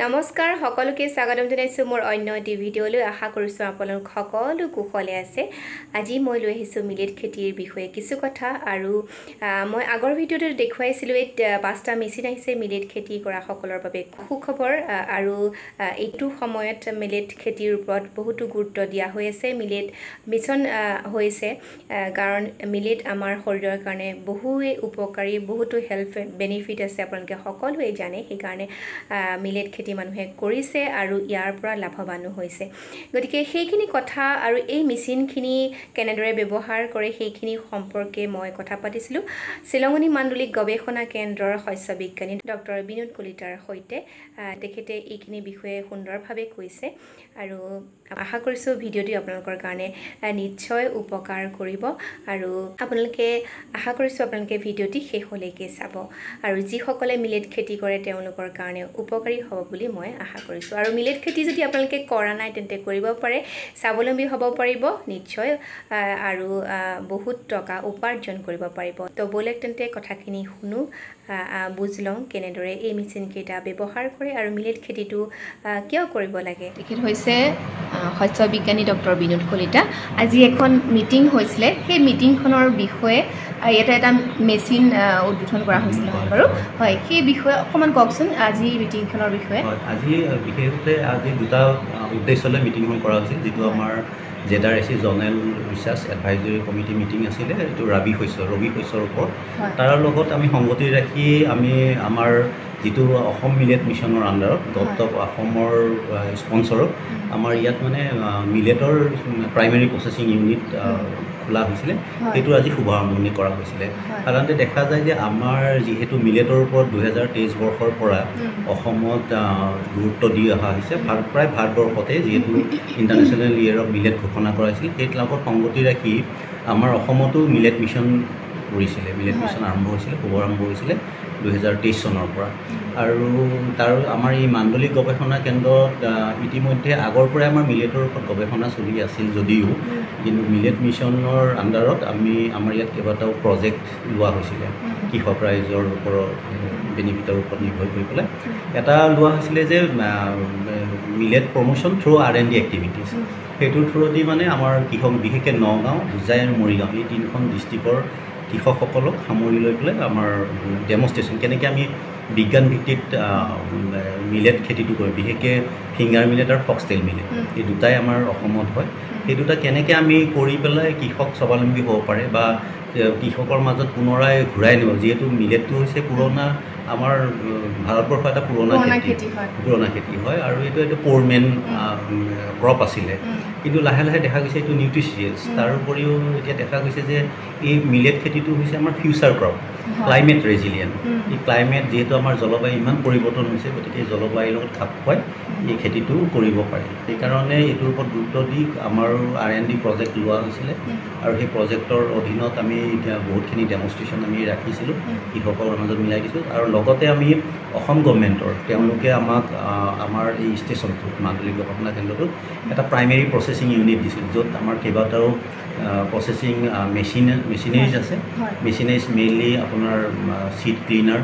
নমস্কাৰ সকলোকে স্বাগতম জনাইছো মোৰ অন্য এটি ভিডিঅ'লৈ আশা কৰিছো আপোনালোক সকলো কুশলে আছে আজি মই লৈ আহিছো মিলেট খেতিৰ বিষয়ে কিছু কথা আৰু মই আগৰ ভিডিঅ'টোত দেখুৱাইছিলো এই পাঁচটা মেচিন আহিছে মিলেট খেতি কৰা সকলৰ বাবে সুখবৰ আৰু এইটো সময়ত মিলেট খেতিৰ ওপৰত বহুতো গুৰুত্ব দিয়া হৈ আছে মিলেট মিছন হৈছে কাৰণ মিলেট আমাৰ শৰীৰৰ কাৰণে বহুৱে উপকাৰী বহুতো হেল্থ বেনিফিট আছে আপোনালোকে সকলোৱে জানে সেই কাৰণে মিলেট খেতি মানুহে কৰিছে আৰু ইয়াৰ পৰা লাভৱানো হৈছে গতিকে সেইখিনি কথা আৰু এই মেচিনখিনি কেনেদৰে ব্যৱহাৰ কৰে সেইখিনি সম্পৰ্কে মই কথা পাতিছিলো শিলঙনি মাণ্ডলিক গৱেষণা কেন্দ্ৰৰ শস্য বিজ্ঞানী ডক্টৰ বিনোদ কলিতাৰ সৈতে তেখেতে এইখিনি বিষয়ে সুন্দৰভাৱে কৈছে আৰু আশা কৰিছো ভিডিঅ'টি আপোনালোকৰ কাৰণে নিশ্চয় উপকাৰ কৰিব আৰু আপোনালোকে আশা কৰিছো আপোনালোকে ভিডিঅ'টি শেষলৈকে চাব আৰু যিসকলে মিলেট খেতি কৰে তেওঁলোকৰ কাৰণে উপকাৰী হ'ব বুলি মই আশা কৰিছো আৰু মিলেট খেতি যদি আপোনালোকে কৰা নাই তেন্তে কৰিব পাৰে স্বাৱলম্বী হ'ব পাৰিব নিশ্চয় আৰু বহুত টকা উপাৰ্জন কৰিব পাৰিব তো বলক তেন্তে কথাখিনি শুনো বুজলং কেনেদৰে এই মেচিন কেইটা ব্যৱহাৰ কৰে আৰু মিলেট খেতিটো কিয় কৰিব লাগে তেখেত হৈছে শস্য বিজ্ঞানী ডক্টৰ বিনোদ কলিতা আজি এখন মিটিং হৈছিলে সেই মিটিংখনৰ বিষয়ে ইয়াতে এটা মেচিন উদ্বোধন কৰা হৈছিল বাৰু হয় সেই বিষয়ে অকমান কওকচোন আজি মিটিংখনৰ বিষয়ে আজি বিশেষতে আজি দুটা উদ্দেশ্যলৈ মিটিংখন কৰা হৈছিল যেটো আমাৰ জেডাৰএসি zonal research advisory committee meeting আছিলে এইটো ৰবি শস্যৰ ওপৰত তাৰ লগত আমি সংগতি ৰাখি আমি আমাৰ যেটো অসম মিলেট মিছনৰ আণ্ডাৰত গভৰ্ণমেণ্ট অসমৰ স্পন্সৰত আমাৰ ইয়াত মানে মিলেটৰ প্ৰাইমেৰী প্ৰচেছিং ইউনিট খোলা হৈছিলে এইটো আজি শুভাৰম্ভণি কৰা হৈছিলে সাধাৰণতে দেখা যায় যে আমাৰ যিহেতু মিলেটৰ ওপৰত 2023 বৰ্ষৰ পৰা অসমত গুৰুত্ব দি অহা হৈছে প্ৰায় ভাৰতবৰ্ষতে যিহেতু ইণ্টাৰনেশ্যনেল ইয়েৰ অফ মিলেট ঘোষণা কৰা হৈছিল সেই লগত সংগতি ৰাখি আমাৰ অসমতো মিলেট মিছন কৰিছিলে মিলেট মিছন আৰম্ভ হৈছিলে শুভাৰম্ভ হৈছিলে 2023 চনৰ পৰা আৰু তাৰ আমাৰ এই মাণ্ডলিক গৱেষণা কেন্দ্ৰত ইতিমধ্যে আগৰ পৰাই আমাৰ মিলেটৰ ওপৰত গৱেষণা চলি আছিল যদিও কিন্তু মিলেট মিছনৰ আণ্ডাৰত আমাৰ ইয়াত কেইবাটাও প্ৰজেক্ট লোৱা হৈছিলে কৃষক ৰাইজৰ ওপৰত বেনিফিটৰ ওপৰত নিৰ্ভৰ কৰি পেলাই এটা লোৱা হৈছিলে যে millet promotion through R&D activities সেইটোৰ থ্ৰুদি মানে আমাৰ কৃষক বিশেষকৈ নগাঁও হোজাই আৰু মৰিগাঁও এই তিনিখন ডিষ্ট্ৰিক্টৰ কৃষকসকলক সামৰি লৈ পেলাই আমাৰ ডেমনষ্ট্ৰেশ্যন কেনেকৈ আমি বিজ্ঞান ভিত্তিত মিলেট খেতিটো কৰোঁ বিশেষকৈ ফিংগাৰ মিলেট আৰু ফক্সটেল মিলেট এই দুটাই আমাৰ অসমত হয় সেই দুটা কেনেকৈ আমি কৰি পেলাই কৃষক স্বাৱলম্বী হ'ব পাৰে বা কৃষকৰ মাজত পুনৰাই ঘূৰাই নিব যিহেতু মিলেটটো হৈছে পুৰণা আমাৰ ভাৰতবৰ্ষৰ এটা পুৰণা খেতি হয় আৰু এইটো প'ৰমেন ক্ৰপ আছিলে কিন্তু লাহে লাহে দেখা গৈছে এইটো নিউট্ৰিচিয়াছ তাৰ উপৰিও এতিয়া দেখা গৈছে যে এই মিলেট খেতিটো হৈছে আমাৰ ফিউচাৰ ক্ৰপ ক্লাইমেট ৰেজিলিয়েণ্ট এই ক্লাইমেট যিহেতু আমাৰ জলবায়ু ইমান পৰিৱৰ্তন হৈছে গতিকে জলবায়ুৰ লগত খাপ খুৱাই এই খেতিটো কৰিব পাৰে সেইকাৰণে এইটোৰ ওপৰত গুৰুত্ব দি আমাৰ R&D প্ৰজেক্ট লোৱা হৈছিলে আৰু সেই প্ৰজেক্টৰ অধীনত আমি এতিয়া বহুতখিনি ডেমনষ্ট্ৰেশ্যন আমি ৰাখিছিলোঁ কৃষকৰ মাজত মিলাই দিছোঁ আৰু লগতে আমি অসম গভৰ্ণমেণ্টৰ তেওঁলোকে আমাক আমাৰ এই ষ্টেচনটোত মাণ্ডলিক গৱেষণা কেন্দ্ৰটোত এটা প্ৰাইমেৰী প্ৰচেছিং ইউনিট দিছিল য'ত আমাৰ কেইবাটাও প্ৰচেছিং মেচিনাৰিজ আছে মেচিনাৰিজ মেইনলি আপোনাৰ চিড ক্লিনাৰ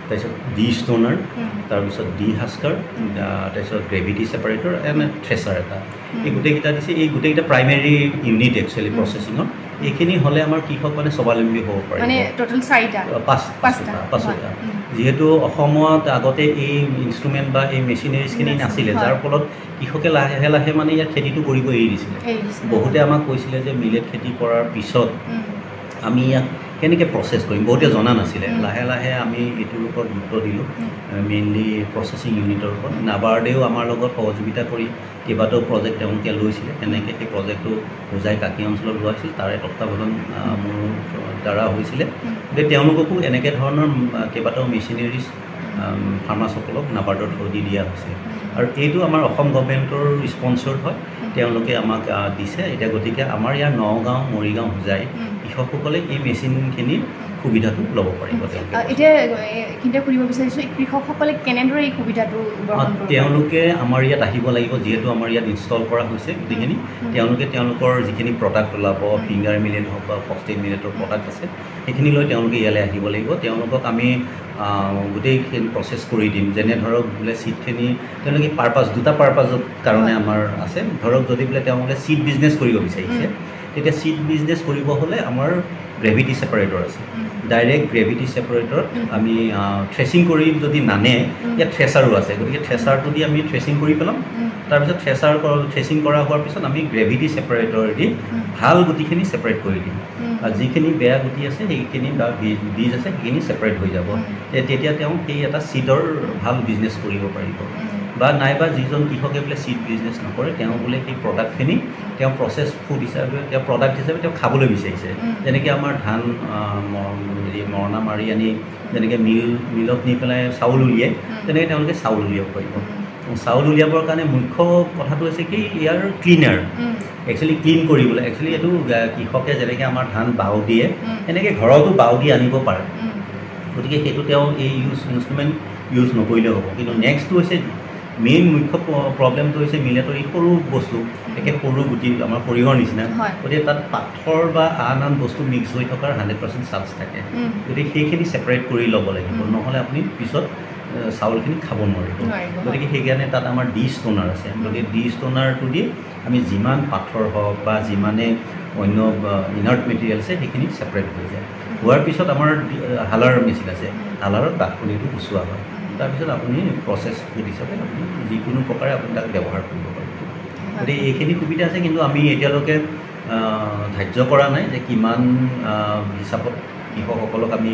তাৰপিছত ডি ষ্টোনাৰ তাৰপিছত ডি হাস্কাৰ তাৰপিছত গ্ৰেভিটি ছেপাৰেটৰ এণ্ড থ্ৰেচাৰ এটা এই গোটেইকেইটা দিছে এই গোটেইকেইটা প্ৰাইমেৰী ইউনিট একচুৱেলি প্ৰচেছিঙৰ এইখিনি হ'লে আমাৰ কৃষক মানে স্বাৱলম্বী হ'ব পাৰে মানে টোটেল 5টা যিহেতু অসমত আগতে এই ইনষ্ট্ৰুমেণ্ট বা এই মেচিনাৰিজখিনি নাছিলে যাৰ ফলত কৃষকে লাহে লাহে মানে ইয়াত খেতিটো কৰিব এৰি দিছিলে বহুতে আমাক কৈছিলে যে মিলেট খেতি কৰাৰ পিছত আমি ইয়াক কেনেকৈ প্ৰচেছ কৰিম বহুতে জনা নাছিলে লাহে লাহে আমি এইটোৰ ওপৰত গুৰুত্ব দিলোঁ মেইনলি প্ৰচেছিং ইউনিটৰ ওপৰত নাবাৰ্ডেও আমাৰ লগত সহযোগিতা কৰি কেইবাটাও প্ৰজেক্ট তেওঁলোকে লৈছিলে তেনেকৈ সেই প্ৰজেক্টটো হোজাই কাকি অঞ্চলত লোৱা হৈছিল তাৰে তত্বাৱধান মোৰ দ্বাৰা হৈছিলে গতিকে তেওঁলোককো এনেকৈ ধৰণৰ কেইবাটাও মেচিনাৰিজ ফাৰ্মাৰসকলক নাবাৰ্ডৰ থ্ৰু দি দিয়া হৈছে আৰু এইটো আমাৰ অসম গভৰ্ণমেণ্টৰ স্পন্সৰ্ড হয় তেওঁলোকে আমাক দিছে এতিয়া গতিকে আমাৰ ইয়াৰ নগাঁও মৰিগাঁও হোজাই কৃষকসকলে এই মেচিনখিনি সুবিধাটো ল'ব পাৰিব এতিয়া কিন্তু কৰিব বিচাৰিছোঁ কৃষকসকলে কেনেদৰে এই সুবিধাটো গ্ৰহণ কৰিব তেওঁলোকে আমাৰ ইয়াত আহিব লাগিব যিহেতু আমাৰ ইয়াত ইনষ্টল কৰা হৈছে গোটেইখিনি তেওঁলোকে তেওঁলোকৰ যিখিনি প্ৰডাক্ট ওলাব ফিংগাৰ মিলেট হওক বা ফক্সটেইল মিলেটৰ প্ৰডাক্ট আছে সেইখিনি লৈ তেওঁলোকে ইয়ালৈ আহিব লাগিব তেওঁলোকক আমি গোটেইখিনি প্ৰচেছ কৰি দিম যেনে ধৰক বোলে ছিডখিনি তেওঁলোকে পাৰপাছ দুটা পাৰপাছৰ কাৰণে আমাৰ আছে ধৰক যদি বোলে তেওঁলোকে ছিড বিজনেছ কৰিব বিচাৰিছে তেতিয়া ছিড বিজনেছ কৰিব হ'লে আমাৰ গ্ৰেভিটি ছেপাৰেটৰ আছে ডাইৰেক্ট গ্ৰেভিটি ছেপাৰেটৰত আমি থ্ৰেচিং কৰি যদি নানে ইয়াত থ্ৰেচাৰো আছে গতিকে থ্ৰেচাৰটো দি আমি থ্ৰেচিং কৰি পেলাম তাৰপিছত থ্ৰেচিং কৰা হোৱাৰ পিছত আমি গ্ৰেভিটি ছেপাৰেটৰ দি ভাল গুটিখিনি ছেপাৰেট কৰি দিম আৰু যিখিনি বেয়া গুটি আছে সেইখিনি বা বীজ আছে সেইখিনি ছেপাৰেট হৈ যাব তেতিয়া তেওঁ সেই এটা ছিডৰ ভাল বিজনেছ কৰিব পাৰিব বা নাইবা যিজন কৃষকে বোলে ছিড বিজনেছ নকৰে তেওঁ বোলে সেই প্ৰডাক্টখিনি তেওঁ প্ৰচেছ ফুড হিচাপে তেওঁ প্ৰডাক্ট হিচাপে তেওঁ খাবলৈ বিচাৰিছে যেনেকৈ আমাৰ ধান হেৰি মৰণা মাৰি আনি যেনেকৈ মিলত নি পেলাই চাউল উলিয়াই তেনেকৈ তেওঁলোকে চাউল উলিয়াব পাৰিব চাউল উলিয়াবৰ কাৰণে মুখ্য কথাটো হৈছে কি ইয়াৰ ক্লিনাৰ একচুৱেলি ক্লিন কৰিবলৈ একচুৱেলি এইটো কৃষকে যেনেকৈ আমাৰ ধান বাও দিয়ে এনেকৈ ঘৰতো বাও দি আনিব পাৰে গতিকে সেইটো তেওঁ এই ইনষ্ট্ৰুমেণ্ট ইউজ নকৰিলেও হ'ব কিন্তু নেক্সটটো হৈছে মেইন মুখ্য প্ৰব্লেমটো হৈছে মিলেটৰ এই সৰু বস্তু একে সৰু গুটি আমাৰ সৰিয়হৰ নিচিনা গতিকে তাত পাথৰ বা আন বস্তু মিক্স হৈ থকাৰ 100% চান্স থাকে গতিকে সেইখিনি ছেপাৰেট কৰি ল'ব লাগিব নহ'লে আপুনি পিছত চাউলখিনি খাব নোৱাৰিব গতিকে সেইকাৰণে তাত আমাৰ ডি ষ্টোনাৰ আছে গতিকে ডি ষ্টোনাৰটো দি আমি যিমান পাথৰ হওক বা যিমানে অন্য ইনাৰ্ট মেটেৰিয়েল আছে সেইখিনি ছেপাৰেট হৈ যায় হোৱাৰ পিছত আমাৰ হালাৰ মেচিন আছে হালাৰত বাকলিটো গুচোৱা হয় তাৰপিছত আপুনি প্ৰচেছ ফুড হিচাপে আপুনি যিকোনো প্ৰকাৰে আপুনি তাক ব্যৱহাৰ কৰিব পাৰিব গতিকে এইখিনি সুবিধা আছে কিন্তু আমি এতিয়ালৈকে ধাৰ্য কৰা নাই যে কিমান হিচাপত কৃষকসকলক আমি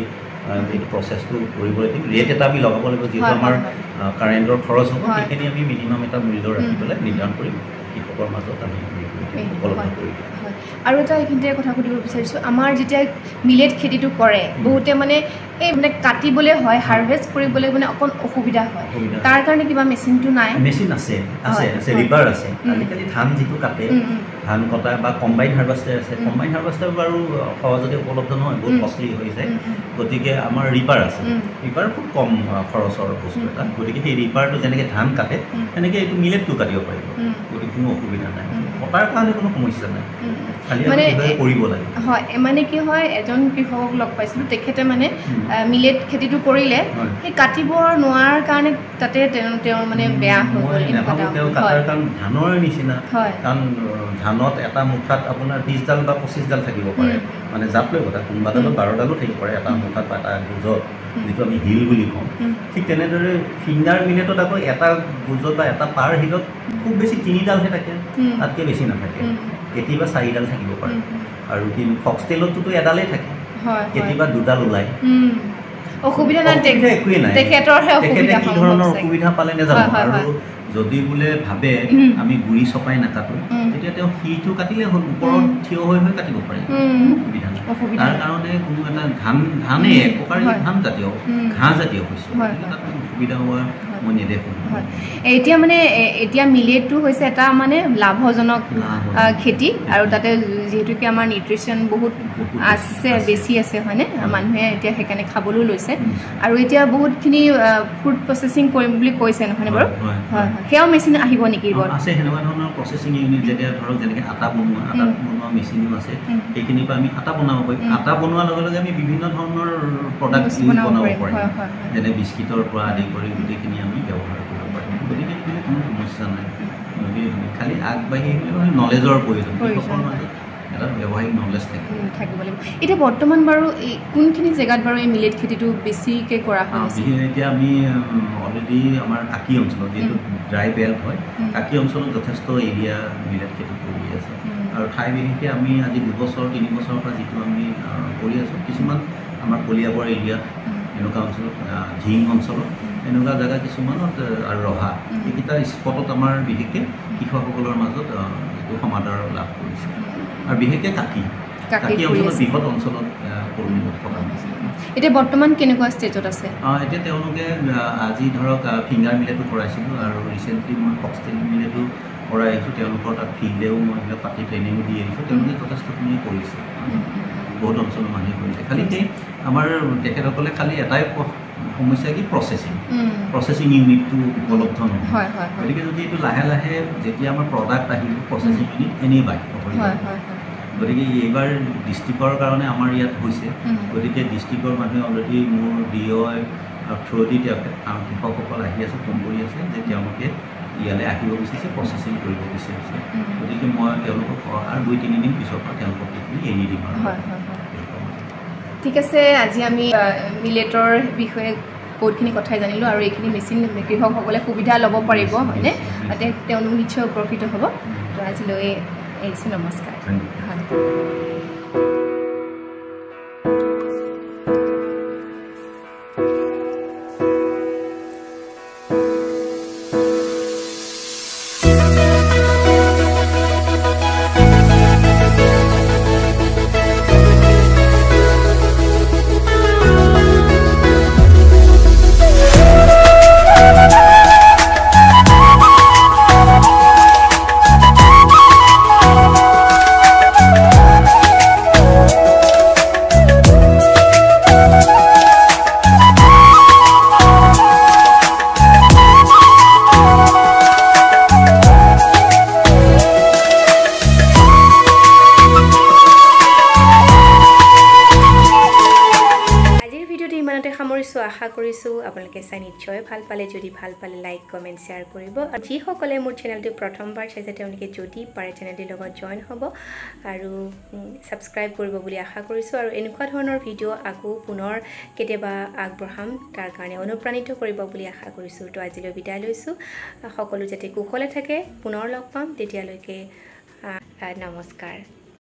এইটো প্ৰচেছটো কৰিবলৈ দিম ৰেট এটা আমি লগাব লাগিব যিহেতু আমাৰ কাৰেণ্টৰ খৰচ হ'ব সেইখিনি আমি মিনিমাম এটা মূল্য ৰাখি পেলাই নিৰ্ধাৰণ কৰিম কৃষকৰ মাজত আমি উপলব্ধ কৰি দিম আৰু এটা এইখিনিতে কথা সুধিব বিচাৰিছোঁ আমাৰ যেতিয়া মিলেট খেতিটো কৰে বহুতে মানে এই মানে কাটিবলৈ হয় হাৰ্ভেষ্ট কৰিবলৈ মানে অকণ অসুবিধা হয় তাৰ কাৰণে কিবা মেচিনটো নাই মেচিন আছে ৰিপাৰ আছে আজিকালি ধান যিটো কাটে ধান কটা বা কম্বাইন হাৰ্ভেষ্টাৰ আছে কম্বাইন হাৰ্ভেষ্টাৰ বাৰু সহজতে উপলব্ধ নহয় বহুত কষ্টলি হৈ যায় গতিকে আমাৰ ৰিপাৰ আছে ৰিপাৰ খুব কম খৰচৰ বস্তু এটা গতিকে সেই ৰিপাৰটো যেনেকৈ ধান কাটে তেনেকৈ এইটো মিলেটটো কাটিব পাৰিব গতিকে কোনো অসুবিধা নাই কটাৰ কাৰণে কোনো সমস্যা নাই মানে কৰিব লাগে হয় মানে কি হয় এজন কৃষকক লগ পাইছিলোঁ তেখেতে মানে মিলেট খেতিটো কৰিলে সেই কাটিব নোৱাৰাৰ কাৰণে তাতে তেওঁৰ মানে বেয়া হৈ গ'ল কাৰণ ধানৰ নিচিনা কাৰণ ধানত এটা মুঠাত আপোনাৰ 20ডাল বা 25ডাল থাকিব পাৰে মানে জাত লৈ কথা কোনোবা ডালত 12ডালো থাকিব পাৰে এটা মুঠাত বা এটা গুজত যিটো আমি হিল বুলি কওঁ ঠিক তেনেদৰে ফিংগাৰ মিলেটত আকৌ এটা গুজত বা এটা পাৰ হিলত খুব বেছি 3ডালহে থাকে তাতকৈ বেছি নাথাকে কেতিয়াবা 4ডাল থাকিব পাৰে আৰু কিন্তু ফক্সটেইলততো এডালেই থাকে কেতিয়াবা 2ডাল ওলায় অসুবিধা নাই একোৱেই নাই তেখেতে কি ধৰণৰ অসুবিধা পালে নাজানো আৰু যদি বোলে ভাবে আমি গুৰি চপাই নাকাটো তেতিয়া তেওঁ সিটো কাটিলে হ'ল ওপৰত থিয় হৈ হৈ কাটিব পাৰে অসুবিধা নাই তাৰ কাৰণে কোনো এটা ধানেই এক প্ৰকাৰে ধান জাতীয় ঘাঁহ জাতীয় হৈছে তাত অসুবিধা হোৱা মই নেদেখোঁ এতিয়া মানে এতিয়া মিলেটটো হৈছে এটা মানে লাভজনক খেতি আৰু তাতে যিহেতুকে আমাৰ নিউট্ৰিশ্যন বহুত আছে বেছি আছে হয়নে মানুহে এতিয়া সেইকাৰণে খাবলৈও লৈছে আৰু এতিয়া বহুতখিনি ফুড প্ৰচেছিং কৰিম বুলি কৈছে নহয়নে বাৰু হয় সেয়াও মেচিন আহিব নেকি আছে সেনেকুৱা ধৰণৰ প্ৰচেছিং ইউনিট যেতিয়া ধৰক যেনেকৈ আটা বনোৱা মেচিনো আছে সেইখিনিৰ পৰা আমি আটা বনাব পাৰিম আটা বনোৱাৰ লগে লগে আমি বিভিন্ন ধৰণৰ প্ৰডাক্ট বনাব পাৰিম যেনে বিস্কিটৰ পৰা আদি কৰি গোটেইখিনি আমি ব্যৱহাৰ কৰিব পাৰিম গতিকে এইখিনি কোনো সমস্যা নাই গতিকে খালি আগবাঢ়ি আহিলে নলেজৰ প্ৰয়োজন কৃষকৰ মাজত এটা ব্যৱসায়িক নলেজ থাকিব লাগিব এতিয়া বৰ্তমান বাৰু এই কোনখিনি জেগাত বাৰু এই মিলেট খেতিটো বেছিকৈ কৰা হয় এতিয়া আমি অলৰেডি আমাৰ কাকি অঞ্চলত যিহেতু ড্ৰাই বেল্ট হয় কাকি অঞ্চলত যথেষ্ট এৰিয়া মিলেট খেতি কৰি আছে আৰু ঠাই বিশেষকৈ আমি আজি 2 বছৰ 3 বছৰৰ পৰা যিটো আমি কৰি আছোঁ কিছুমান আমাৰ কলিয়াবৰ এৰিয়াত এনেকুৱা অঞ্চলত ঝিং অঞ্চলত এনেকুৱা জেগা কিছুমানত আৰু ৰহা এইকেইটা স্পটত আমাৰ বিশেষকৈ কৃষকসকলৰ মাজত এইটো সমাদৰ লাভ কৰিছে আৰু বিশেষকৈ কাকি অঞ্চলত বৃহৎ অঞ্চলত কৰ্মী থকা হৈছে এতিয়া বৰ্তমান কেনেকুৱা ষ্টেজত আছে এতিয়া তেওঁলোকে আজি ধৰক ফিংগাৰ মিলেটো কৰাইছিলোঁ আৰু ৰিচেণ্টলি মই ফক্সটেইল মিলেটো কৰাই আহিছোঁ তেওঁলোকৰ তাত ফিল্ডেও মই এইবিলাক পাতি ট্ৰেইনিঙো দি আহিছোঁ তেওঁলোকে যথেষ্টখিনি কৰিছে বহুত অঞ্চলৰ মানুহে কৰিছে খালি সেই আমাৰ তেখেতসকলে খালি এটাই সমস্যা কি প্ৰচেছিং ইউনিটটো উপলব্ধ নহয় গতিকে যদি এইটো লাহে লাহে যেতিয়া আমাৰ প্ৰডাক্ট আহিব প্ৰচেছিং ইউনিট এনেই বাঢ়িব গতিকে এইবাৰ ডিষ্ট্ৰিক্টৰ কাৰণে আমাৰ ইয়াত হৈছে গতিকে ডিষ্ট্ৰিক্টৰ মানুহে অলৰেডি মোৰ DO থ্ৰুদি কৃষকসকল আহি আছে ফোন কৰি আছে যে তেওঁলোকে ইয়ালৈ আহিব বিচাৰিছে প্ৰচেছিং কৰিব বিচাৰিছে গতিকে মই তেওঁলোকক অহাৰ 2-3 দিন পিছৰ পৰা তেওঁলোকক এইখিনি এৰি দিম ঠিক আছে আজি আমি মিলেটৰ বিষয়ে বহুতখিনি কথাই জানিলোঁ আৰু এইখিনি মেচিন কৃষকসকলে সুবিধা ল'ব পাৰিব হয়নে তেওঁলোক নিশ্চয় উপকৃত হ'ব তো আজিলৈ এৰিছোঁ নমস্কাৰ আশা কৰিছোঁ আপোনালোকে চাই নিশ্চয় ভাল পালে যদি ভাল পালে লাইক কমেণ্ট শ্বেয়াৰ কৰিব আৰু যিসকলে মোৰ চেনেলটো প্ৰথমবাৰ চাইছে তেওঁলোকে যদি পাৰে চেনেলটিৰ লগত জইন হ'ব আৰু ছাবস্ক্ৰাইব কৰিব বুলি আশা কৰিছোঁ আৰু এনেকুৱা ধৰণৰ ভিডিঅ' আকৌ পুনৰ কেতিয়াবা আগবঢ়াম তাৰ কাৰণে অনুপ্ৰাণিত কৰিব বুলি আশা কৰিছোঁ তো আজিলৈ বিদায় লৈছোঁ সকলো যাতে কুশলে থাকে পুনৰ লগ পাম তেতিয়ালৈকে নমস্কাৰ